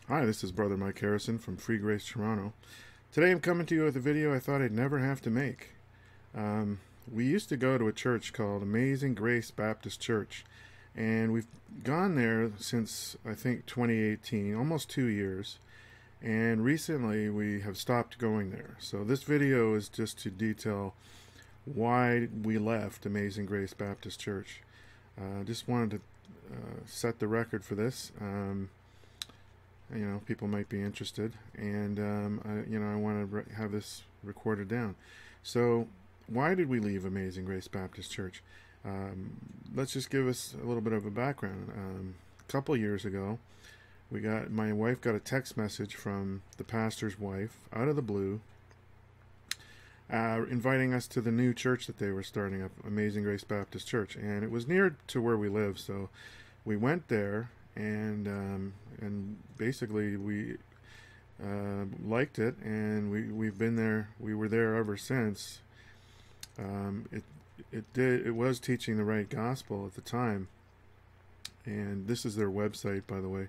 Hi, this is Brother Mike Harrison from Free Grace Toronto. Today I'm coming to you with a video I thought I'd never have to make. We used to go to a church called Amazing Grace Baptist Church, and we've gone there since I think 2018, almost 2 years, and recently we have stopped going there. So this video is just to detail why we left Amazing Grace Baptist Church. Just wanted to set the record for this. People might be interested, and I want to have this recorded down. So why did we leave Amazing Grace Baptist Church? Let's just give us a little bit of a background. A couple years ago, my wife got a text message from the pastor's wife out of the blue, inviting us to the new church that they were starting up, Amazing Grace Baptist Church, and it was near to where we live, so we went there. And basically we liked it, and we've been there. We were there ever since. It was teaching the right gospel at the time, and this is their website, by the way.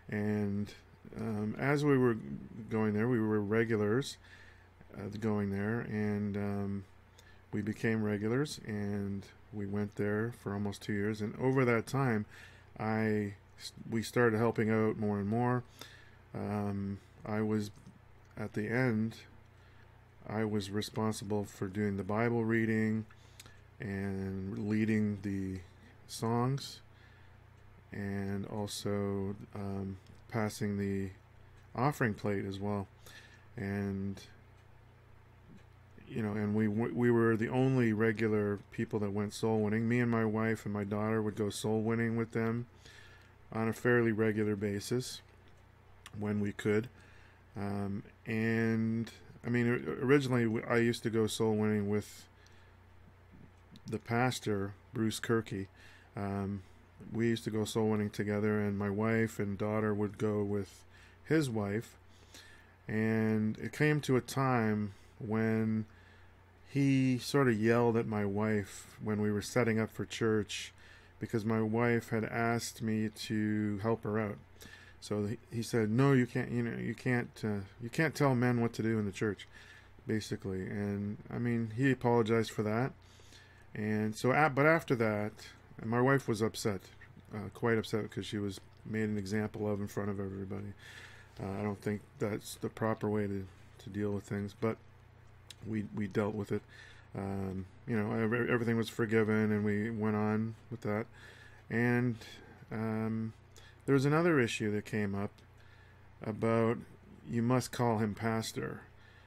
And as we were going there, we were regulars going there, and we became regulars, and we went there for almost 2 years. And over that time, we started helping out more and more. I was, at the end, I was responsible for doing the Bible reading and leading the songs, and also passing the offering plate as well. And and we were the only regular people that went soul winning. Me and my wife and my daughter would go soul winning with them on a fairly regular basis when we could. And I mean, originally I used to go soul winning with the pastor, Brucequerque. We used to go soul winning together, and my wife and daughter would go with his wife. And it came to a time when he sort of yelled at my wife when we were setting up for church, because my wife had asked me to help her out. So he said, "No, you can't. You can't tell men what to do in the church," basically. And I mean, he apologized for that. And so, but after that, my wife was upset, quite upset, because she was made an example of in front of everybody. I don't think that's the proper way to deal with things, but we dealt with it. Everything was forgiven, and we went on with that. And there was another issue that came up about, you must call him pastor.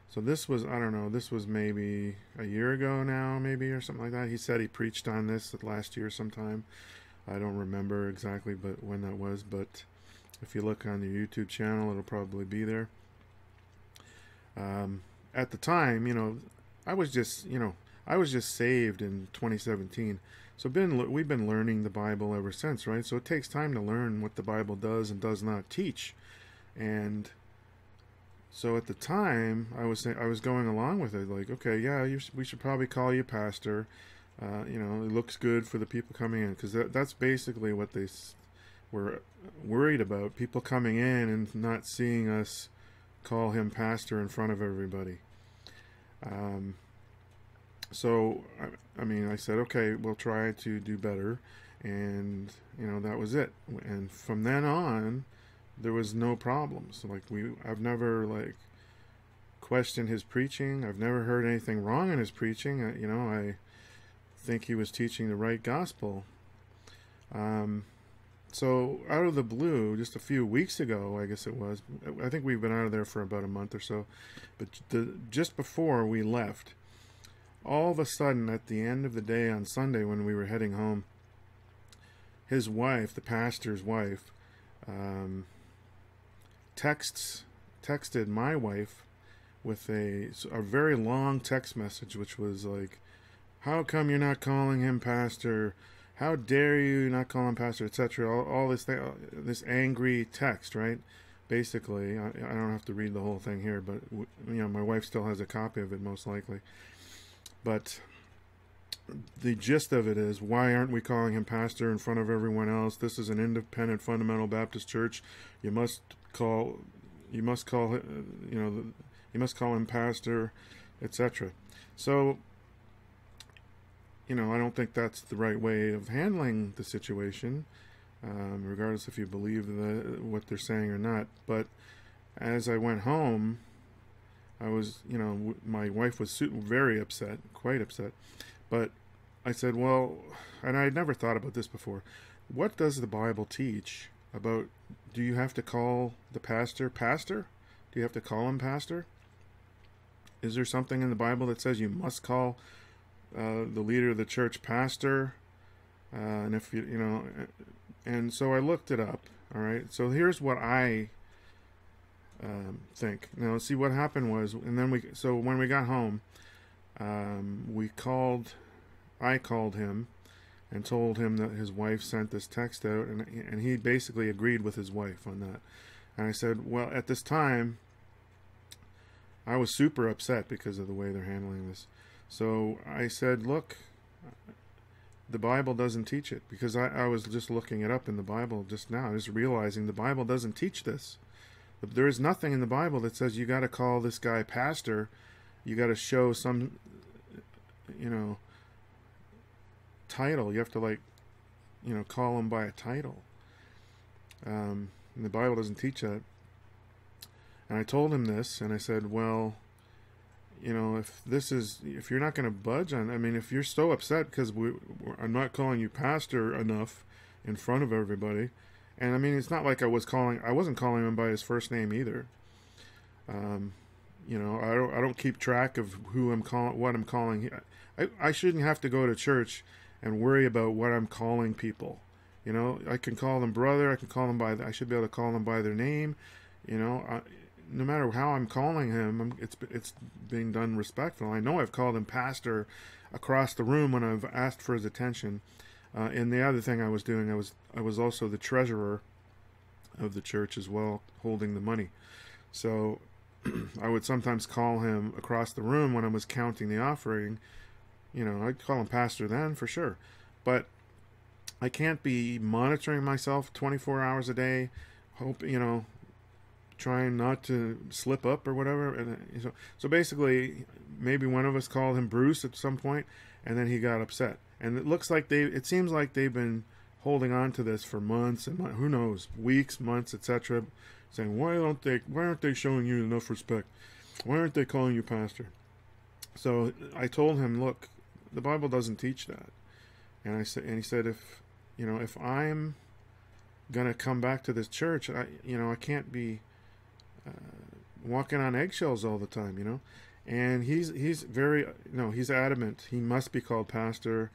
So this was, I don't know, this was maybe a year ago now, maybe, or something like that. He said he preached on this last year sometime. I don't remember exactly but when that was, but if you look on the YouTube channel, it'll probably be there. At the time, I was just saved in 2017. So we've been learning the Bible ever since, right? So it takes time to learn what the Bible does and does not teach. And so at the time, I was going along with it, like, okay, yeah, we should probably call you pastor. It looks good for the people coming in, because that's basically what they were worried about, people coming in and not seeing us call him pastor in front of everybody. So I said, okay, we'll try to do better, and that was it. And from then on, there was no problems. I've never questioned his preaching. I've never heard anything wrong in his preaching. I think he was teaching the right gospel. So out of the blue, just a few weeks ago, I guess it was, I think we've been out of there for about a month or so, but just before we left, all of a sudden, at the end of the day on Sunday when we were heading home, his wife, the pastor's wife, texted my wife with a very long text message, which was like, "How come you're not calling him pastor? How dare you not call him pastor?" etc. All this angry text, right? Basically, I don't have to read the whole thing here, but my wife still has a copy of it, most likely. But the gist of it is, why aren't we calling him pastor in front of everyone else? This is an independent fundamental Baptist church. You must call you must call you must call him pastor, etc. So, I don't think that's the right way of handling the situation, regardless if you believe what they're saying or not. But as I went home, I was, my wife was very upset, quite upset. But I said, well, and I had never thought about this before. What does the Bible teach about, do you have to call the pastor pastor? Do you have to call him pastor? Is there something in the Bible that says you must call the leader of the church pastor? And if and so I looked it up. All right. So here's what I think. Now, see, what happened was, and then when we got home, I called him and told him that his wife sent this text out, and he basically agreed with his wife on that. And I said, well, at this time, I was super upset because of the way they're handling this. So I said, look, the Bible doesn't teach it, because I was just looking it up in the Bible just now, just realizing the Bible doesn't teach this. There is nothing in the Bible that says you got to call this guy pastor. You got to show some, title. You have to call him by a title. And the Bible doesn't teach that. And I told him this, and I said, well, if you're not going to budge on, if you're so upset because I'm not calling you pastor enough in front of everybody. And it's not like I wasn't calling him by his first name either. I don't keep track of who I'm calling, what I'm calling. I shouldn't have to go to church and worry about what I'm calling people. I can call them brother. I can call them I should be able to call them by their name. No matter how I'm calling him, it's being done respectful. I know I've called him pastor across the room when I've asked for his attention. And the other thing I was doing, I was also the treasurer of the church as well, holding the money. So I would sometimes call him across the room when I was counting the offering. I'd call him pastor then for sure. But I can't be monitoring myself 24 hours a day, trying not to slip up or whatever. And so basically, maybe one of us called him Bruce at some point, and then he got upset. And it seems like they've been holding on to this for months and who knows, weeks, months, etc., saying, why aren't they showing you enough respect? Why aren't they calling you pastor? So I told him, look, the Bible doesn't teach that. And he said, if I'm gonna come back to this church, I can't be walking on eggshells all the time, And he's very, he's adamant. He must be called pastor.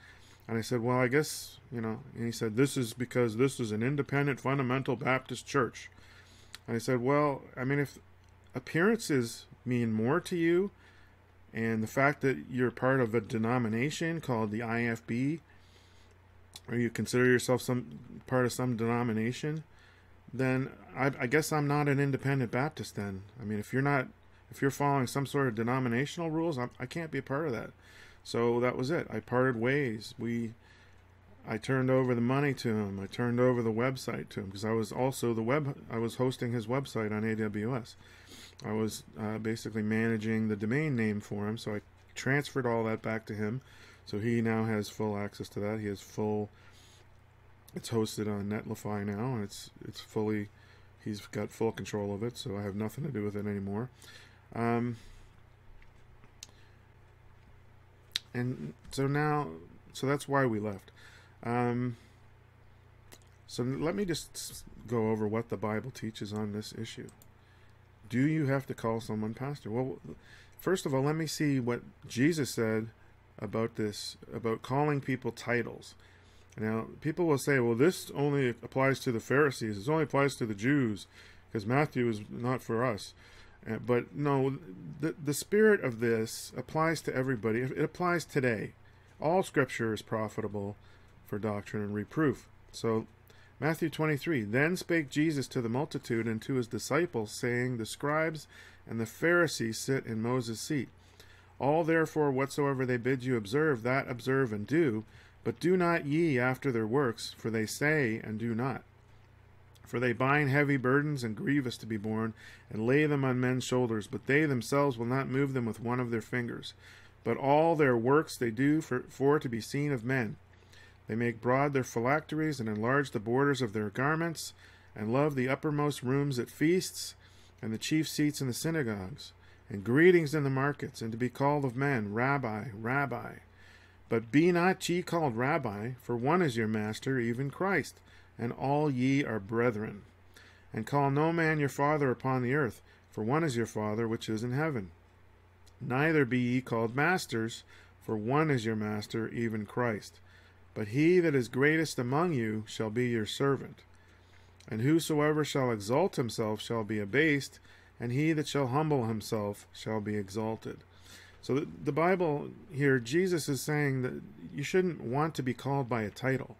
And I said, well, I guess, and he said, this is because this is an independent fundamental Baptist church. And I said, well, if appearances mean more to you, and the fact that you're part of a denomination called the IFB, or you consider yourself part of some denomination, then I guess I'm not an independent Baptist then. If you're following some sort of denominational rules, I can't be a part of that. So that was it. I parted ways. I turned over the money to him. I turned over the website to him, because I was also I was hosting his website on AWS. I was basically managing the domain name for him, so I transferred all that back to him. So he now has full access to that. It's hosted on Netlify now, and he's got full control of it, so I have nothing to do with it anymore. And so that's why we left. So let me just go over what the Bible teaches on this issue. Do you have to call someone pastor? Well, first of all, let me see what Jesus said about this, about calling people titles. Now, people will say, well, this only applies to the Pharisees. This only applies to the Jews, because Matthew is not for us. But no, the spirit of this applies to everybody. It applies today. All Scripture is profitable for doctrine and reproof. So, Matthew 23, then spake Jesus to the multitude and to his disciples, saying, the scribes and the Pharisees sit in Moses' seat. All therefore whatsoever they bid you observe, that observe and do, but do not ye after their works, for they say and do not. For they bind heavy burdens and grievous to be borne, and lay them on men's shoulders, but they themselves will not move them with one of their fingers. But all their works they do for to be seen of men. They make broad their phylacteries, and enlarge the borders of their garments, and love the uppermost rooms at feasts, and the chief seats in the synagogues, and greetings in the markets, and to be called of men, Rabbi, Rabbi. But be not ye called Rabbi, for one is your master, even Christ, and all ye are brethren. And call no man your father upon the earth, for one is your Father which is in heaven. Neither be ye called masters, for one is your master, even Christ. But he that is greatest among you shall be your servant. And whosoever shall exalt himself shall be abased, and he that shall humble himself shall be exalted. So the Bible here, Jesus is saying that you shouldn't want to be called by a title.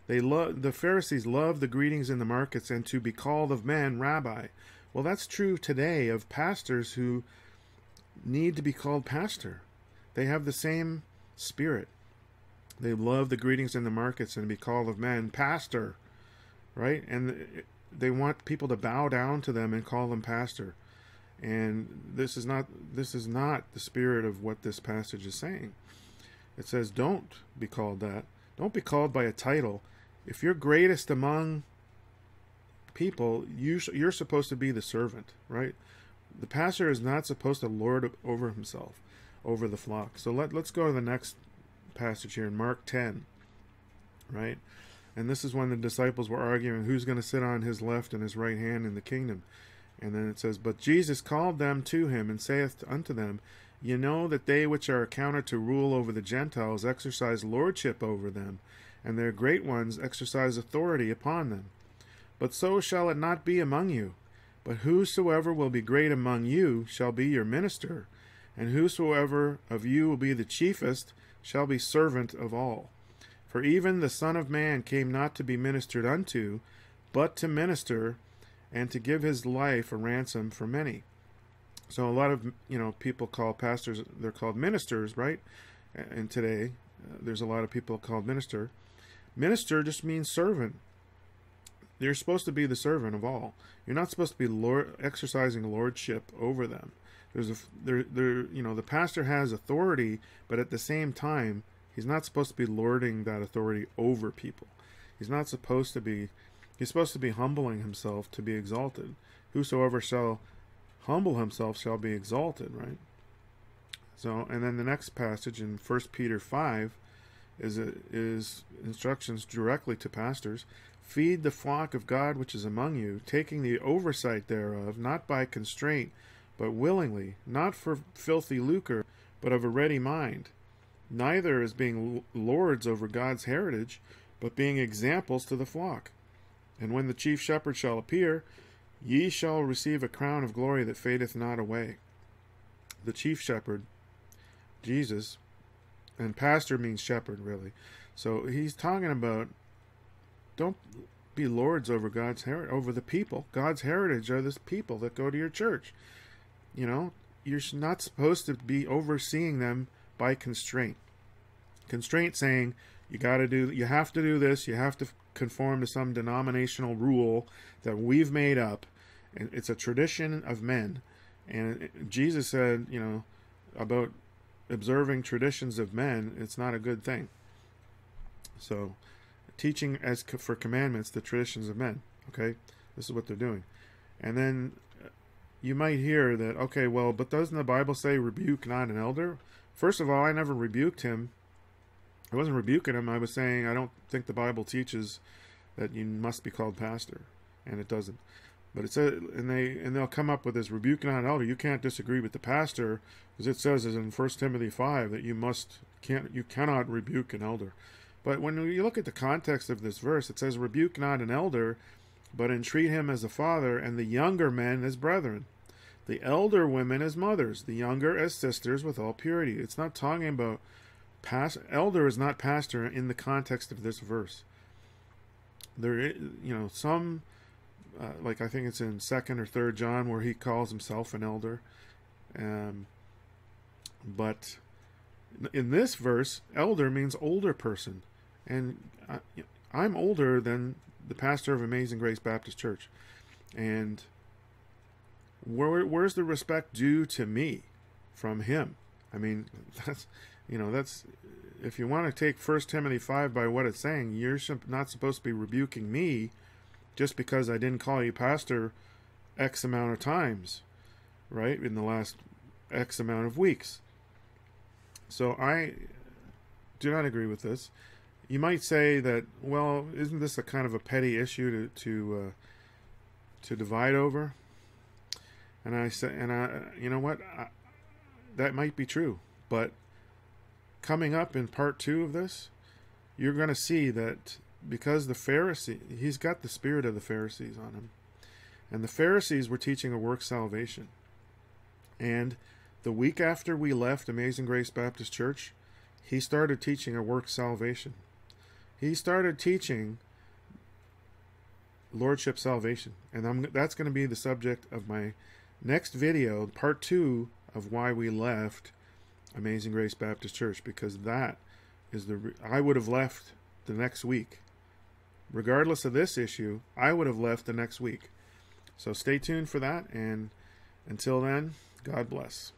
The Pharisees love the greetings in the markets and to be called of men, Rabbi. Well, that's true today of pastors who need to be called pastor. They have the same spirit. They love the greetings in the markets and to be called of men, pastor, right? And they want people to bow down to them and call them pastor. And this is not the spirit of what this passage is saying. It says, don't be called that. Don't be called by a title. If you're greatest among people, you're supposed to be the servant, right? The pastor is not supposed to lord over himself, over the flock. So let's go to the next passage here in Mark 10, right? And this is when the disciples were arguing who's going to sit on his left and his right hand in the kingdom. And then it says, But Jesus called them to him, and saith unto them, Ye know that they which are accounted to rule over the Gentiles exercise lordship over them, and their great ones exercise authority upon them. But so shall it not be among you. But whosoever will be great among you shall be your minister, and whosoever of you will be the chiefest shall be servant of all. For even the Son of Man came not to be ministered unto, but to minister, and to give his life a ransom for many. So a lot of people call pastors, they're called ministers, right? And today there's a lot of people called minister. Minister just means servant. You're supposed to be the servant of all. You're not supposed to be exercising lordship over them. The pastor has authority, but at the same time, he's not supposed to be lording that authority over people. He's supposed to be humbling himself to be exalted. Whosoever shall humble himself shall be exalted, right? So, and then the next passage in 1 Peter 5 is instructions directly to pastors. Feed the flock of God which is among you, taking the oversight thereof, not by constraint, but willingly, not for filthy lucre, but of a ready mind. Neither as being lords over God's heritage, but being examples to the flock. And when the chief shepherd shall appear, ye shall receive a crown of glory that fadeth not away. The chief shepherd, Jesus, and pastor means shepherd, really. So he's talking about, don't be lords over God's heritage, over the people. God's heritage are the people that go to your church. You're not supposed to be overseeing them by constraint. Constraint saying you have to do this, you have to conform to some denominational rule that we've made up, and it's a tradition of men. And Jesus said, about observing traditions of men, it's not a good thing. So, teaching as for commandments the traditions of men. Okay, this is what they're doing. And then you might hear that, okay, well, but doesn't the Bible say rebuke not an elder? First of all, I never rebuked him. I wasn't rebuking him. I was saying I don't think the Bible teaches that you must be called pastor, and it doesn't. But it says, and they'll come up with this rebuke not an elder. You can't disagree with the pastor, because it says in 1 Timothy 5 that you cannot rebuke an elder. But when you look at the context of this verse, it says rebuke not an elder, but entreat him as a father, and the younger men as brethren, the elder women as mothers, the younger as sisters with all purity. It's not talking about elder is not pastor in the context of this verse. There, some, like I think it's in 2nd or 3rd John where he calls himself an elder. But in this verse, elder means older person. And I'm older than the pastor of Amazing Grace Baptist Church. And where's the respect due to me from him? I mean, that's if you want to take 1 Timothy 5 by what it's saying, you're not supposed to be rebuking me just because I didn't call you pastor X amount of times, right, in the last X amount of weeks. So I do not agree with this. You might say that, well, isn't this a kind of a petty issue to divide over? And I say, you know what, that might be true, but coming up in part 2 of this, you're going to see that because the Pharisee, he's got the spirit of the Pharisees on him. And the Pharisees were teaching a work salvation. And the week after we left Amazing Grace Baptist Church, he started teaching a work salvation. He started teaching Lordship salvation. And that's going to be the subject of my next video, part 2 of why we left Amazing Grace Baptist Church, because that is I would have left the next week. Regardless of this issue, I would have left the next week. So stay tuned for that, and until then, God bless.